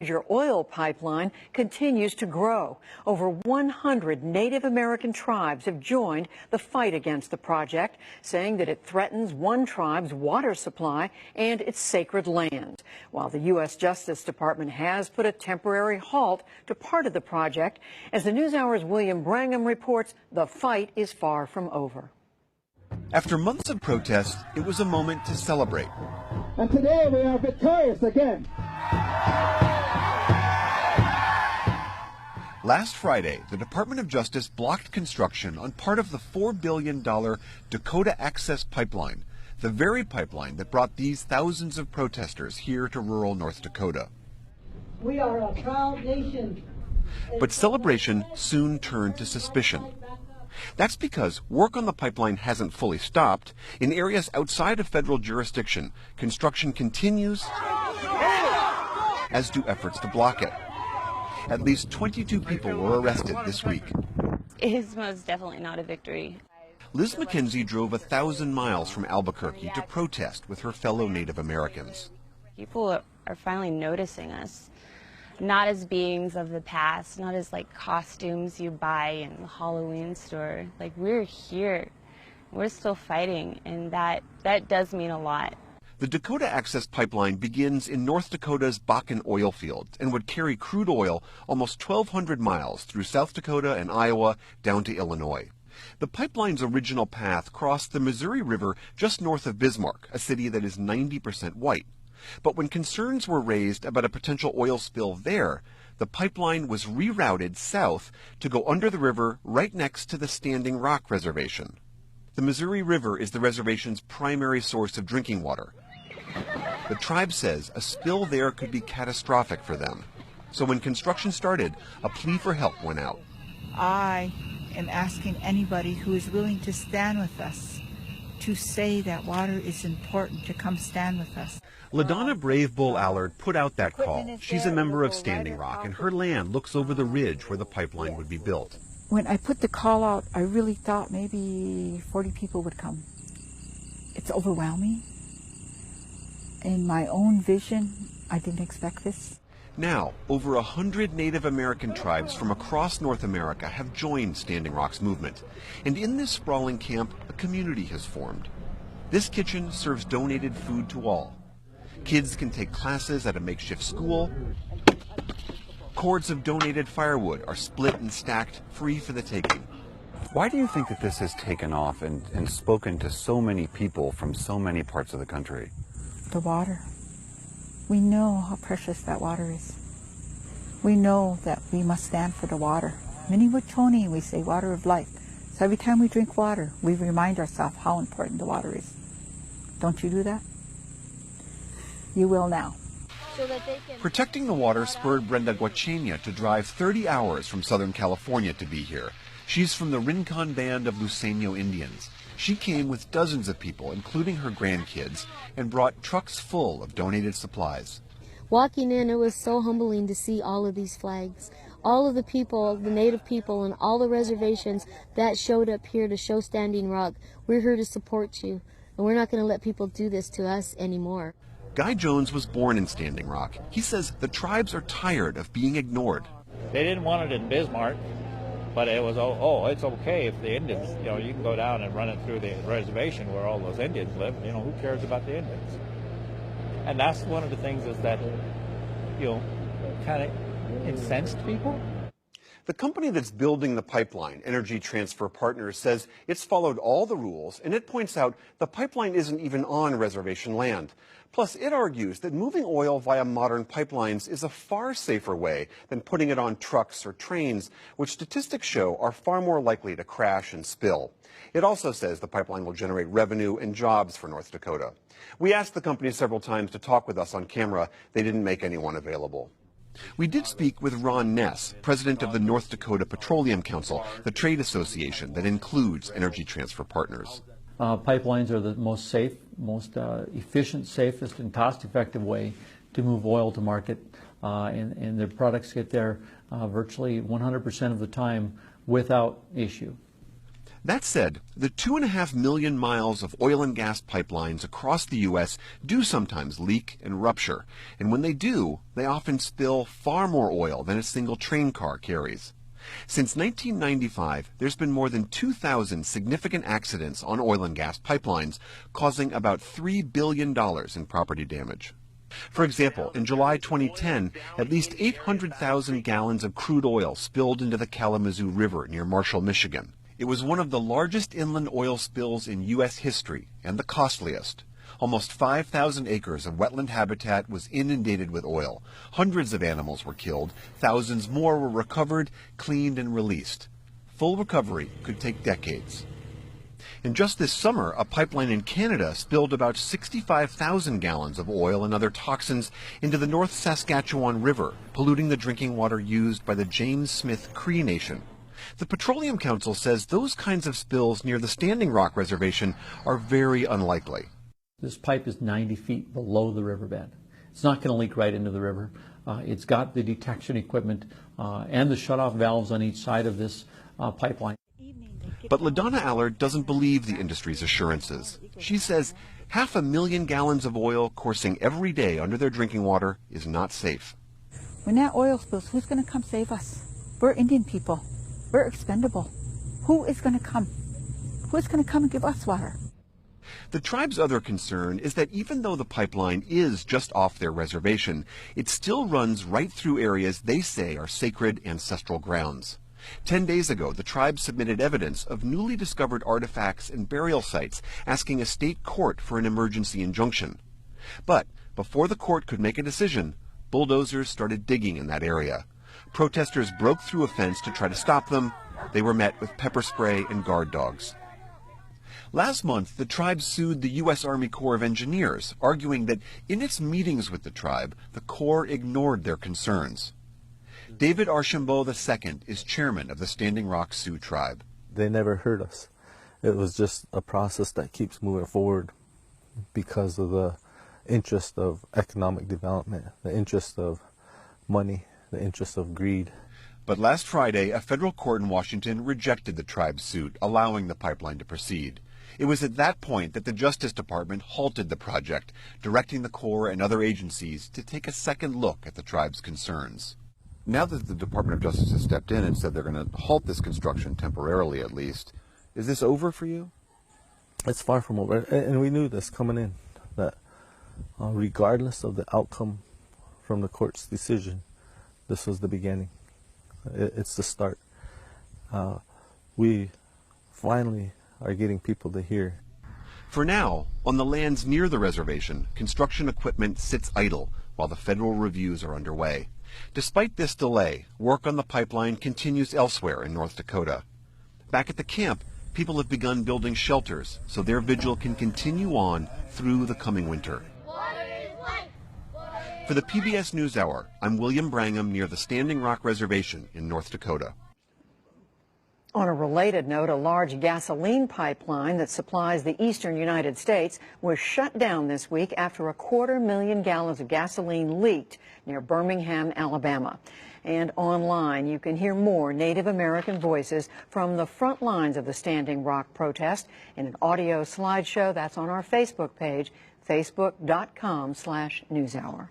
Major oil pipeline continues to grow. Over 100 Native American tribes have joined the fight against the project, saying that it threatens one tribe's water supply and its sacred land. While the U.S. Justice Department has put a temporary halt to part of the project, as the NewsHour's William Brangham reports, the fight is far from over. After months of protest, it was a moment to celebrate. And today we are victorious again. Last Friday, the Department of Justice blocked construction on part of the $4 billion Dakota Access Pipeline, the very pipeline that brought these thousands of protesters here to rural North Dakota. We are a proud nation. But celebration soon turned to suspicion. That's because work on the pipeline hasn't fully stopped. In areas outside of federal jurisdiction, construction continues, as do efforts to block it. At least 22 people were arrested this week. It is most definitely not a victory. Liz McKenzie drove 1,000 miles from Albuquerque to protest with her fellow Native Americans. People are finally noticing us, not as beings of the past, not as like costumes you buy in the Halloween store. Like, we're here, we're still fighting, and that does mean a lot. The Dakota Access Pipeline begins in North Dakota's Bakken oil fields and would carry crude oil almost 1,200 miles through South Dakota and Iowa down to Illinois. The pipeline's original path crossed the Missouri River just north of Bismarck, a city that is 90% white. But when concerns were raised about a potential oil spill there, the pipeline was rerouted south to go under the river right next to the Standing Rock Reservation. The Missouri River is the reservation's primary source of drinking water. The tribe says a spill there could be catastrophic for them. So when construction started, a plea for help went out. I am asking anybody who is willing to stand with us to say that water is important to come stand with us. LaDonna Brave Bull Allard put out that call. She's a member of Standing Rock, and her land looks over the ridge where the pipeline would be built. When I put the call out, I really thought maybe 40 people would come. It's overwhelming. In my own vision, I didn't expect this. Now, over 100 Native American tribes from across North America have joined Standing Rock's movement. And in this sprawling camp, a community has formed. This kitchen serves donated food to all. Kids can take classes at a makeshift school. Cords of donated firewood are split and stacked, free for the taking. Why do you think that this has taken off and spoken to so many people from so many parts of the country? The water. We know how precious that water is. We know that we must stand for the water. Miniwachoni, we say water of life. So every time we drink water, we remind ourselves how important the water is. Don't you do that? You will now. Protecting the water spurred Brenda Guachenia to drive 30 hours from Southern California to be here. She's from the Rincon Band of Luiseño Indians. She came with dozens of people, including her grandkids, and brought trucks full of donated supplies. Walking in, it was so humbling to see all of these flags. All of the people, the Native people, and all the reservations that showed up here to show Standing Rock. We're here to support you, and we're not going to let people do this to us anymore. Guy Jones was born in Standing Rock. He says the tribes are tired of being ignored. They didn't want it in Bismarck. But it was, oh, it's okay if the Indians, you can go down and run it through the reservation where all those Indians live. Who cares about the Indians? And that's one of the things is that, kind of incensed people. The company that's building the pipeline, Energy Transfer Partners, says it's followed all the rules, and it points out the pipeline isn't even on reservation land. Plus, it argues that moving oil via modern pipelines is a far safer way than putting it on trucks or trains, which statistics show are far more likely to crash and spill. It also says the pipeline will generate revenue and jobs for North Dakota. We asked the company several times to talk with us on camera. They didn't make anyone available. We did speak with Ron Ness, president of the North Dakota Petroleum Council, the trade association that includes Energy Transfer Partners. Pipelines are the most safe, most efficient, safest, and cost-effective way to move oil to market, and their products get there virtually 100% of the time without issue. That said, the 2.5 million miles of oil and gas pipelines across the U.S. do sometimes leak and rupture, and when they do, they often spill far more oil than a single train car carries. Since 1995, there's been more than 2,000 significant accidents on oil and gas pipelines, causing about $3 billion in property damage. For example, in July 2010, at least 800,000 gallons of crude oil spilled into the Kalamazoo River near Marshall, Michigan. It was one of the largest inland oil spills in U.S. history and the costliest. Almost 5,000 acres of wetland habitat was inundated with oil. Hundreds of animals were killed. Thousands more were recovered, cleaned, and released. Full recovery could take decades. And just this summer, a pipeline in Canada spilled about 65,000 gallons of oil and other toxins into the North Saskatchewan River, polluting the drinking water used by the James Smith Cree Nation. The Petroleum Council says those kinds of spills near the Standing Rock Reservation are very unlikely. This pipe is 90 feet below the riverbed. It's not going to leak right into the river. It's got the detection equipment and the shutoff valves on each side of this pipeline. But LaDonna Allard doesn't believe the industry's assurances. She says 500,000 gallons of oil coursing every day under their drinking water is not safe. When that oil spills, who's going to come save us? We're Indian people. We're expendable. Who is going to come? Who is going to come and give us water? The tribe's other concern is that even though the pipeline is just off their reservation, it still runs right through areas they say are sacred ancestral grounds. 10 days ago, the tribe submitted evidence of newly discovered artifacts and burial sites, asking a state court for an emergency injunction. But before the court could make a decision, bulldozers started digging in that area. Protesters broke through a fence to try to stop them. They were met with pepper spray and guard dogs. Last month, the tribe sued the U.S. Army Corps of Engineers, arguing that in its meetings with the tribe, the Corps ignored their concerns. David Archambault II is chairman of the Standing Rock Sioux tribe. They never heard us. It was just a process that keeps moving forward because of the interest of economic development, the interest of money, the interest of greed. But last Friday, a federal court in Washington rejected the tribe's suit, allowing the pipeline to proceed. It was at that point that the Justice Department halted the project, directing the Corps and other agencies to take a second look at the tribe's concerns. Now that the Department of Justice has stepped in and said they're going to halt this construction temporarily at least, is this over for you? It's far from over, and we knew this coming in, that regardless of the outcome from the court's decision, this was the beginning. It's the start. We finally are getting people to hear. For now, on the lands near the reservation, construction equipment sits idle while the federal reviews are underway. Despite this delay, work on the pipeline continues elsewhere in North Dakota. Back at the camp, people have begun building shelters so their vigil can continue on through the coming winter. For the PBS NewsHour, I'm William Brangham near the Standing Rock Reservation in North Dakota. On a related note, a large gasoline pipeline that supplies the eastern United States was shut down this week after 250,000 gallons of gasoline leaked near Birmingham, Alabama. And online, you can hear more Native American voices from the front lines of the Standing Rock protest in an audio slideshow that's on our Facebook page, facebook.com/newshour.